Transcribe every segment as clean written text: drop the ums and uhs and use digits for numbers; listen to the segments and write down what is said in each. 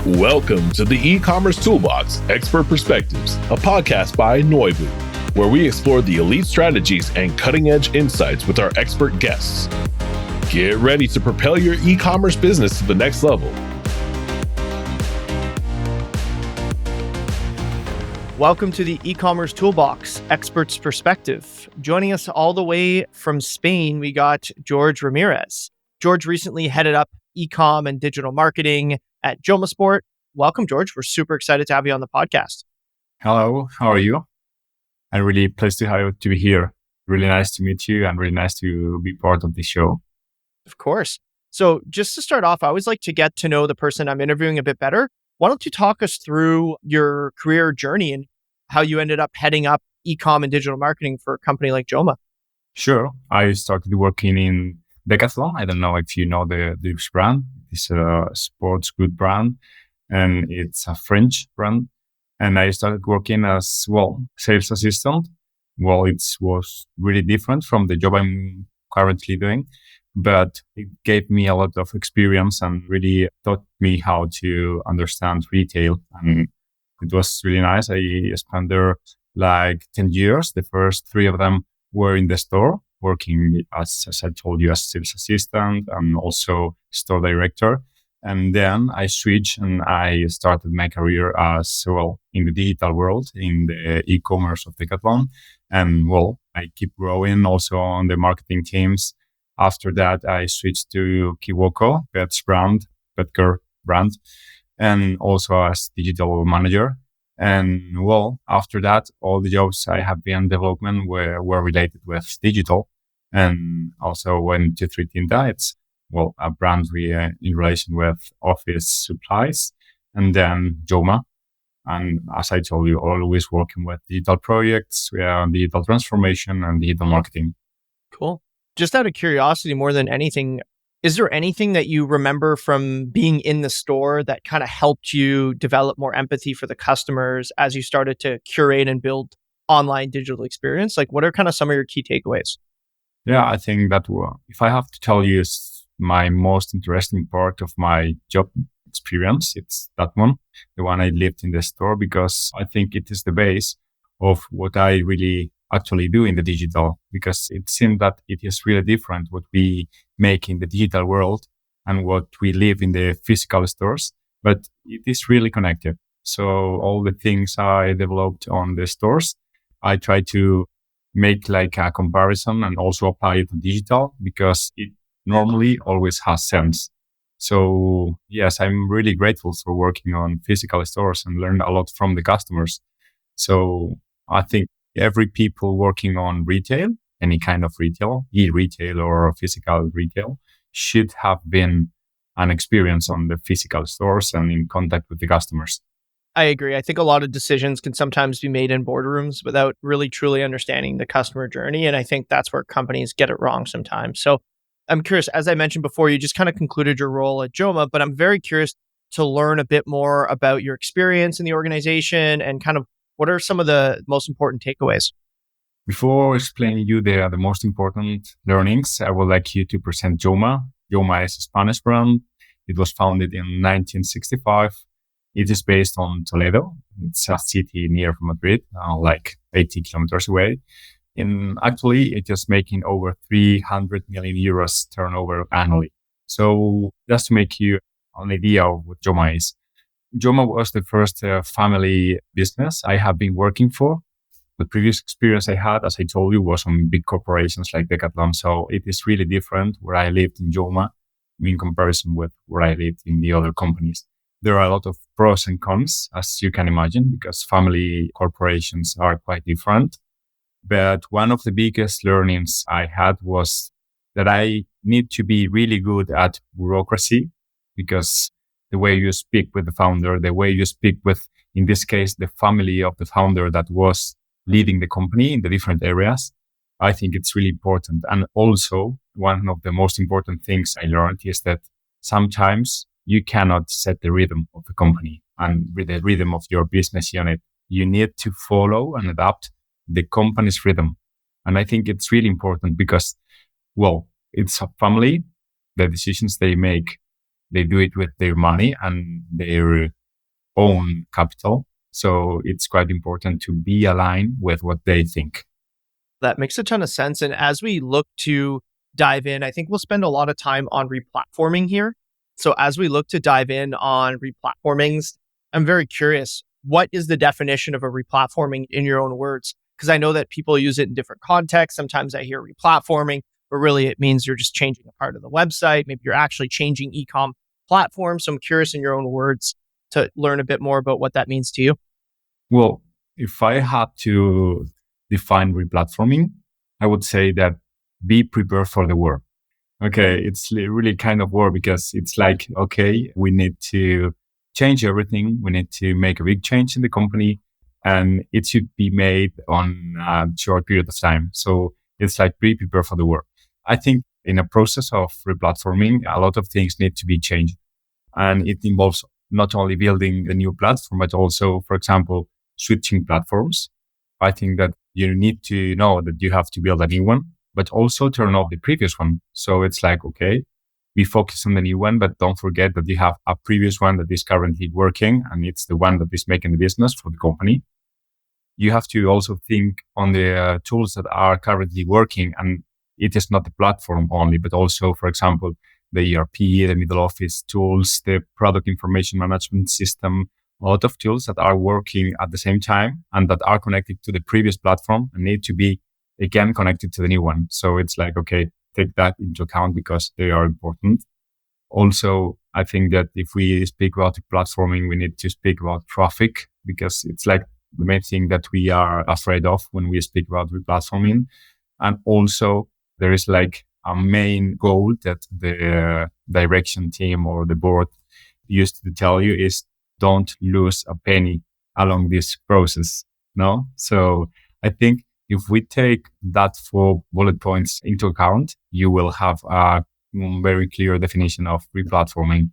Welcome to the Ecommerce Toolbox Expert Perspectives, a podcast by Noibu, where we explore the elite strategies and cutting-edge insights with our expert guests. Get ready to propel your e-commerce business to the next level. Welcome to the Ecommerce Toolbox Expert's Perspective. Joining us all the way from Spain, we got Jorge Ramirez. Jorge recently headed up e-com and digital marketing at Joma Sport. Welcome, Jorge. We're super excited to have you on the podcast. Hello, how are you? I'm really pleased to be here. Really nice to meet you and really nice to be part of the show. Of course. So just to start off, I always like to get to know the person I'm interviewing a bit better. Why don't you talk us through your career journey and how you ended up heading up e-com and digital marketing for a company like Joma? Sure. I started working in Decathlon. I don't know if you know this brand. It's a sports good brand and it's a French brand. And I started working as, sales assistant. It was really different from the job I'm currently doing, but it gave me a lot of experience and really taught me how to understand retail. And it was really nice. I spent there like 10 years. The first 3 of them were in the store, working as I told you, as sales assistant and also store director. And then I switched and I started my career as in the digital world, in the e-commerce of Decathlon. And I keep growing also on the marketing teams. After that, I switched to Kiwoko, pet care brand, and also as digital manager. And after that, all the jobs I have been in development were related with digital. And also went to Three Tinta. It's a brand in relation with office supplies. And then Joma. And as I told you, always working with digital projects, digital transformation and digital marketing. Cool. Just out of curiosity, more than anything, is there anything that you remember from being in the store that kind of helped you develop more empathy for the customers as you started to curate and build online digital experience? Like, what are kind of some of your key takeaways? Yeah, I think that if I have to tell you my most interesting part of my job experience, it's that one, the one I lived in the store, because I think it is the base of what I really actually do in the digital, because it seems that it is really different what we make in the digital world and what we live in the physical stores, but it is really connected. So all the things I developed on the stores, I try to make like a comparison and also apply it to digital because it normally always has sense. So yes, I'm really grateful for working on physical stores and learn a lot from the customers. So I think every people working on retail, any kind of retail, e-retail or physical retail, should have been an experience on the physical stores and in contact with the customers. I agree. I think a lot of decisions can sometimes be made in boardrooms without really truly understanding the customer journey. And I think that's where companies get it wrong sometimes. So I'm curious, as I mentioned before, you just kind of concluded your role at Joma, but I'm very curious to learn a bit more about your experience in the organization and kind of what are some of the most important takeaways? Before explaining you the most important learnings, I would like you to present Joma. Joma is a Spanish brand. It was founded in 1965. It is based on Toledo. It's a city near Madrid, like 80 kilometers away. And actually, it is making over 300 million euros turnover annually. So just to make you an idea of what Joma is. Joma was the first family business I have been working for. The previous experience I had, as I told you, was on big corporations like Decathlon. So it is really different where I lived in Joma in comparison with where I lived in the other companies. There are a lot of pros and cons, as you can imagine, because family corporations are quite different. But one of the biggest learnings I had was that I need to be really good at bureaucracy, because the way you speak with the founder, the way you speak with, in this case, the family of the founder that was leading the company in the different areas, I think it's really important. And also, one of the most important things I learned is that sometimes you cannot set the rhythm of the company and the rhythm of your business unit. You need to follow and adapt the company's rhythm. And I think it's really important because, it's a family. The decisions they make they do it with their money and their own capital. So it's quite important to be aligned with what they think. That makes a ton of sense. And as we look to dive in, I think we'll spend a lot of time on replatforming here. So as we look to dive in on replatformings, I'm very curious, what is the definition of a replatforming in your own words? Because I know that people use it in different contexts. Sometimes I hear replatforming, but really it means you're just changing a part of the website. Maybe you're actually changing e-com platforms. So I'm curious in your own words to learn a bit more about what that means to you. Well, if I had to define replatforming, I would say that be prepared for the war. Okay, it's really kind of war because it's like, okay, we need to change everything. We need to make a big change in the company and it should be made on a short period of time. So it's like be prepared for the war. I think in a process of replatforming, a lot of things need to be changed. And it involves not only building a new platform, but also, for example, switching platforms. I think that you need to know that you have to build a new one, but also turn off the previous one. So it's like, okay, we focus on the new one, but don't forget that you have a previous one that is currently working and it's the one that is making the business for the company. You have to also think on the tools that are currently working, and it is not the platform only, but also, for example, the ERP, the middle office tools, the product information management system, a lot of tools that are working at the same time and that are connected to the previous platform and need to be again connected to the new one. So it's like, okay, take that into account because they are important. Also, I think that if we speak about platforming, we need to speak about traffic because it's like the main thing that we are afraid of when we speak about replatforming. And also there is like a main goal that the direction team or the board used to tell you is don't lose a penny along this process. No? So I think if we take that 4 bullet points into account, you will have a very clear definition of replatforming.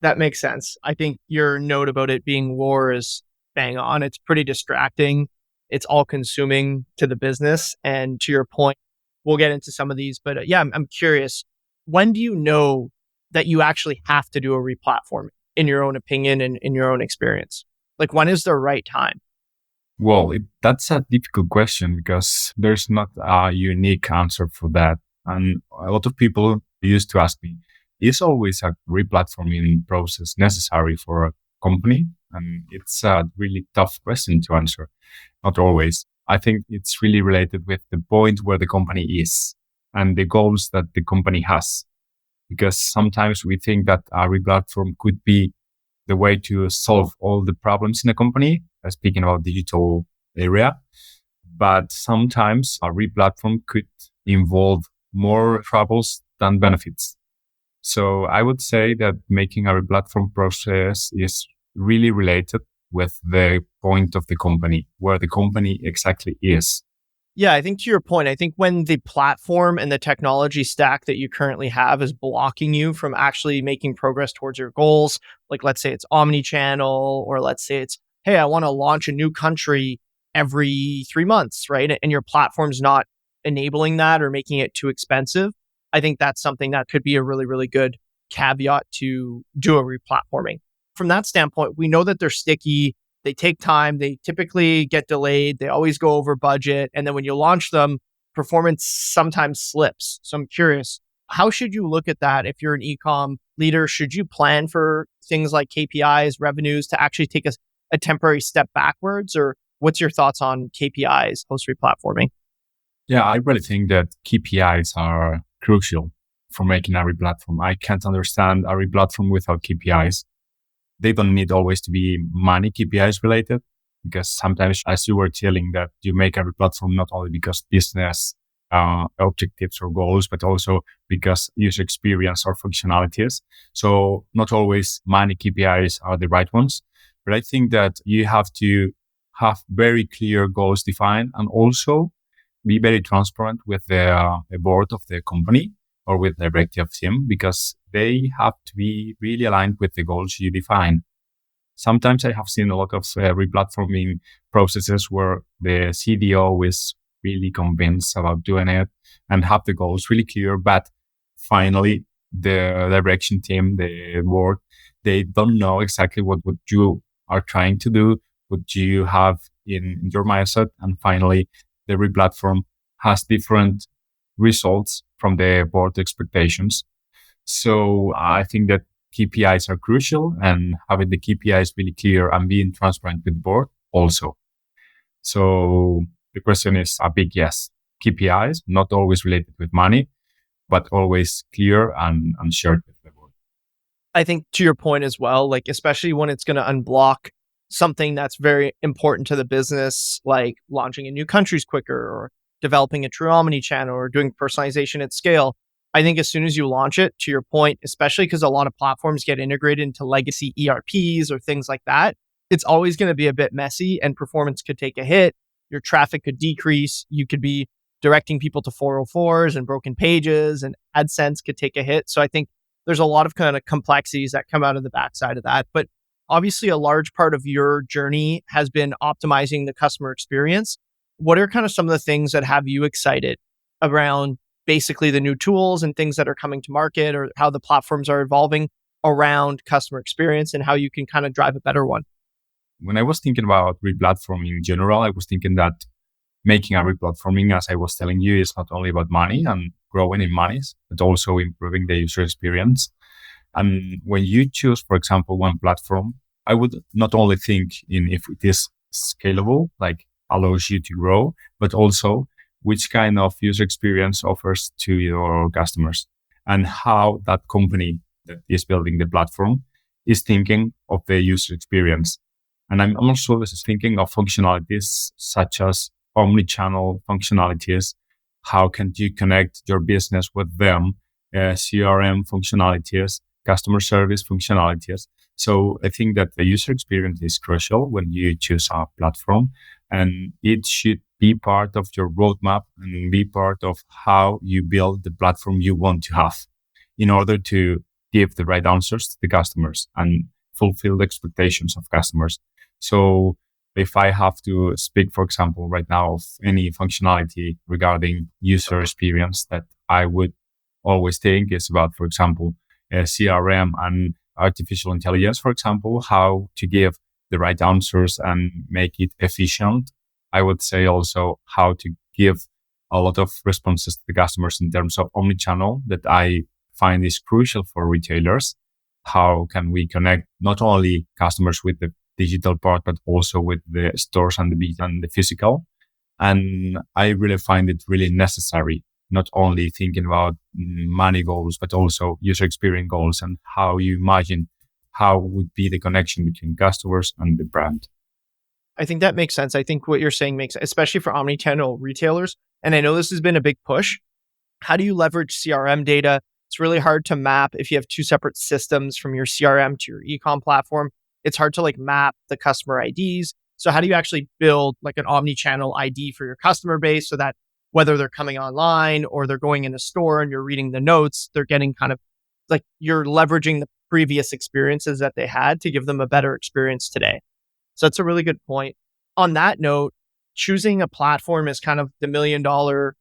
That makes sense. I think your note about it being war is bang on. It's pretty distracting. It's all consuming to the business. And to your point, we'll get into some of these, but I'm curious. When do you know that you actually have to do a replatforming in your own opinion and in your own experience? Like when is the right time? Well, that's a difficult question because there's not a unique answer for that. And a lot of people used to ask me, is always a replatforming process necessary for a company? And it's a really tough question to answer. Not always. I think it's really related with the point where the company is and the goals that the company has. Because sometimes we think that a replatform could be the way to solve all the problems in a company, speaking about digital area. But sometimes a replatform could involve more troubles than benefits. So I would say that making a replatform process is really related with the point of the company, where the company exactly is. Yeah, I think to your point, I think when the platform and the technology stack that you currently have is blocking you from actually making progress towards your goals, like let's say it's omni-channel, or let's say it's, hey, I want to launch a new country every 3 months, right? And your platform's not enabling that or making it too expensive. I think that's something that could be a really, really good caveat to do a replatforming. From that standpoint, we know that they're sticky. They take time. They typically get delayed. They always go over budget. And then when you launch them, performance sometimes slips. So I'm curious, how should you look at that if you're an e-com leader? Should you plan for things like KPIs, revenues to actually take a temporary step backwards? Or what's your thoughts on KPIs post replatforming? Yeah, I really think that KPIs are crucial for making a replatform. I can't understand a replatform without KPIs. They don't need always to be money KPIs related, because sometimes, as you were telling, that you make a replatform not only because business objectives or goals, but also because user experience or functionalities. So not always money KPIs are the right ones, but I think that you have to have very clear goals defined and also be very transparent with the board of the company or with the directive team, because they have to be really aligned with the goals you define. Sometimes I have seen a lot of replatforming processes where the CDO is really convinced about doing it and have the goals really clear, but finally the direction team, the board, they don't know exactly what you are trying to do, what you have in your mindset. And finally, the replatform has different results from the board expectations. So I think that KPIs are crucial, and having the KPIs really clear and being transparent with the board also. So the question is a big yes. KPIs, not always related with money, but always clear and shared with the board. I think to your point as well, like especially when it's going to unblock something that's very important to the business, like launching in new countries quicker or developing a true omni-channel or doing personalization at scale. I think as soon as you launch it, to your point, especially because a lot of platforms get integrated into legacy ERPs or things like that, it's always going to be a bit messy and performance could take a hit. Your traffic could decrease. You could be directing people to 404s and broken pages, and AdSense could take a hit. So I think there's a lot of kind of complexities that come out of the backside of that. But obviously, a large part of your journey has been optimizing the customer experience. What are kind of some of the things that have you excited around basically the new tools and things that are coming to market, or how the platforms are evolving around customer experience and how you can kind of drive a better one? When I was thinking about replatforming in general, I was thinking that making a replatforming, as I was telling you, is not only about money and growing in monies, but also improving the user experience. And when you choose, for example, one platform, I would not only think in if it is scalable, like allows you to grow, but also which kind of user experience offers to your customers and how that company that is building the platform is thinking of the user experience. And I'm also thinking of functionalities such as omni-channel functionalities. How can you connect your business with them? CRM functionalities, customer service functionalities. So I think that the user experience is crucial when you choose a platform, and it should be part of your roadmap and be part of how you build the platform you want to have in order to give the right answers to the customers and fulfill the expectations of customers. So if I have to speak, for example, right now of any functionality regarding user experience that I would always think is about, for example, CRM and artificial intelligence, for example, how to give the right answers and make it efficient. I would say also how to give a lot of responses to the customers in terms of omnichannel that I find is crucial for retailers. How can we connect not only customers with the digital part, but also with the stores and the physical? And I really find it really necessary, not only thinking about money goals, but also user experience goals and how you imagine how would be the connection between customers and the brand. I think that makes sense. I think what you're saying makes, especially for omnichannel retailers, and I know this has been a big push. How do you leverage CRM data? It's really hard to map if you have two separate systems from your CRM to your e-com platform. It's hard to like map the customer IDs. So how do you actually build like an omnichannel ID for your customer base so that whether they're coming online or they're going in a store and you're reading the notes, they're getting kind of like you're leveraging the previous experiences that they had to give them a better experience today. So that's a really good point. On that note, choosing a platform is kind of the $1 million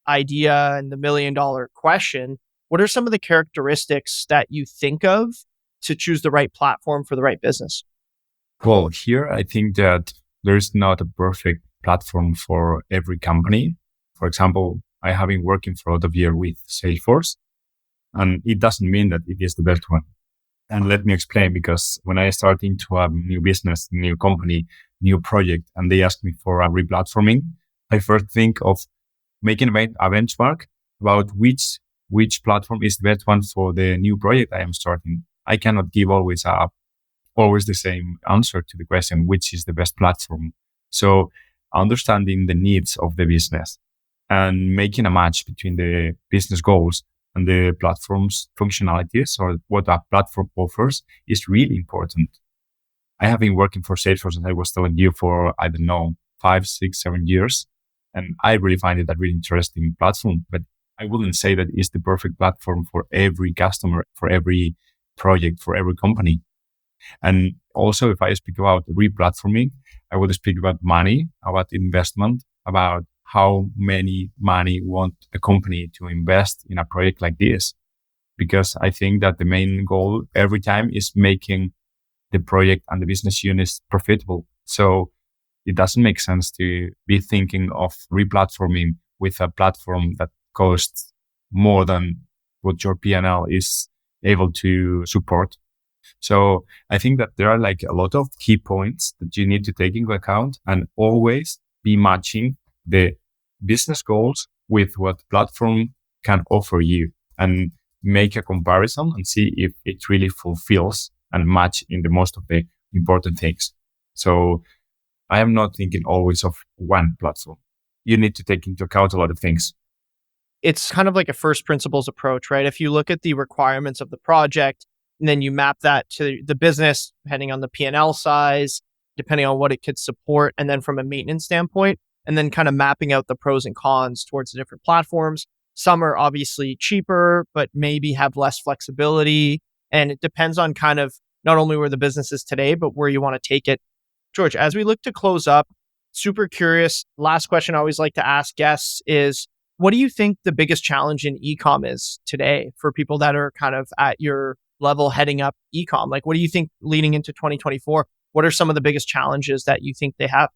idea and the $1 million question. What are some of the characteristics that you think of to choose the right platform for the right business? Well, here I think that there's not a perfect platform for every company. For example, I have been working for a lot of years with Salesforce, and it doesn't mean that it is the best one. And let me explain, because when I start into a new business, new company, new project, and they ask me for a replatforming, I first think of making a benchmark about which platform is the best one for the new project I am starting. I cannot give always the same answer to the question, which is the best platform. So understanding the needs of the business and making a match between the business goals and the platform's functionalities or what a platform offers is really important. I have been working for Salesforce, as I was telling you, for, 5, 6, 7 years. And I really find it a really interesting platform, but I wouldn't say that it's the perfect platform for every customer, for every project, for every company. And also, if I speak about replatforming, I would speak about money, about investment, about how many money want a company to invest in a project like this. because I think that the main goal every time is making the project and the business units profitable. So it doesn't make sense to be thinking of replatforming with a platform that costs more than what your P&L is able to support. So I think that there are like a lot of key points that you need to take into account, and always be matching the business goals with what platform can offer you, and make a comparison and see if it really fulfills and match in the most of the important things. So I am not thinking always of one platform. You need to take into account a lot of things. It's kind of like a first principles approach, right? If you look at the requirements of the project, and then you map that to the business, depending on the P&L size, depending on what it could support, and then from a maintenance standpoint, and then kind of mapping out the pros and cons towards the different platforms. Some are obviously cheaper, but maybe have less flexibility. And it depends on kind of not only where the business is today, but where you want to take it. George, as we look to close up, super curious. Last question I always like to ask guests is, what do you think the biggest challenge in e-com is today for people that are kind of at your level heading up e-com? Like, what do you think leading into 2024? What are some of the biggest challenges that you think they have?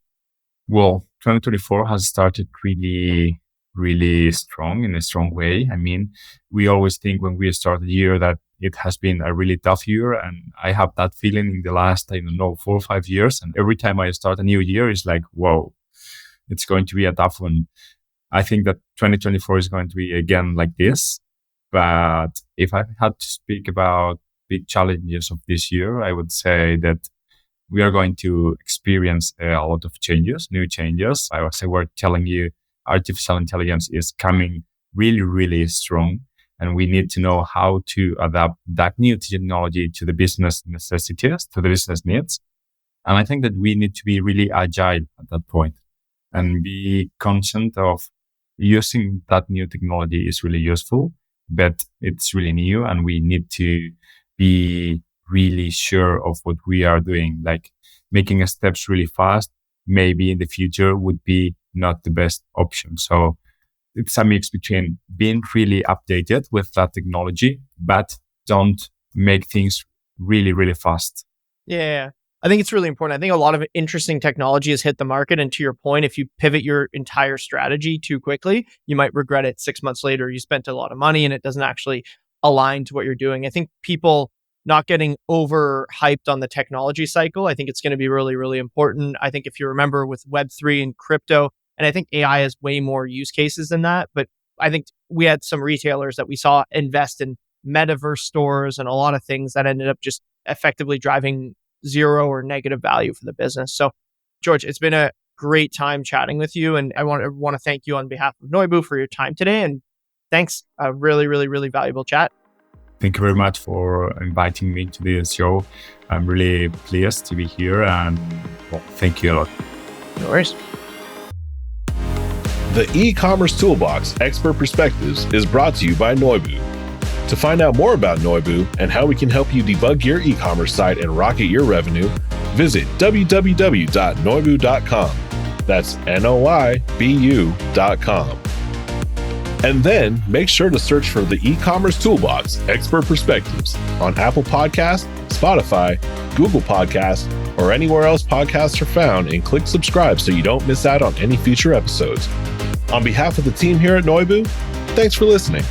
Well, 2024 has started really strong, in a strong way. I mean, we always think when we start the year that it has been a really tough year. And I have that feeling in the last, 4 or 5 years. And every time I start a new year, it's like, whoa, it's going to be a tough one. I think that 2024 is going to be again like this. But if I had to speak about big challenges of this year, I would say that we are going to experience a lot of changes, new changes. I were telling you, artificial intelligence is coming really strong. And we need to know how to adapt that new technology to the business necessities, to the business needs. And I think that we need to be really agile at that point and be conscious of using that new technology is really useful, but it's really new, and we need to be really sure of what we are doing. Like, making steps really fast, maybe in the future would be not the best option. So it's a mix between being really updated with that technology, but don't make things really fast. Yeah. I think it's really important. I think a lot of interesting technology has hit the market. And to your point, if you pivot your entire strategy too quickly, you might regret it 6 months later. You spent a lot of money and it doesn't actually align to what you're doing. I think people not getting over hyped on the technology cycle, I think it's going to be really important. I think if you remember with Web3 and crypto, and I think AI has way more use cases than that, but I think we had some retailers that we saw invest in metaverse stores and a lot of things that ended up just effectively driving zero or negative value for the business. So, George, it's been a great time chatting with you. And I want to thank you on behalf of Noibu for your time today. And thanks. A really valuable chat. Thank you very much for inviting me to this show. I'm really pleased to be here, and thank you a lot. No worries. The Ecommerce Toolbox Expert Perspectives is brought to you by Noibu. To find out more about Noibu and how we can help you debug your e-commerce site and rocket your revenue, visit www.noibu.com. That's noibu.com. And then make sure to search for the Ecommerce Toolbox Expert Perspectives on Apple Podcasts, Spotify, Google Podcasts, or anywhere else podcasts are found, and click subscribe so you don't miss out on any future episodes. On behalf of the team here at Noibu, thanks for listening.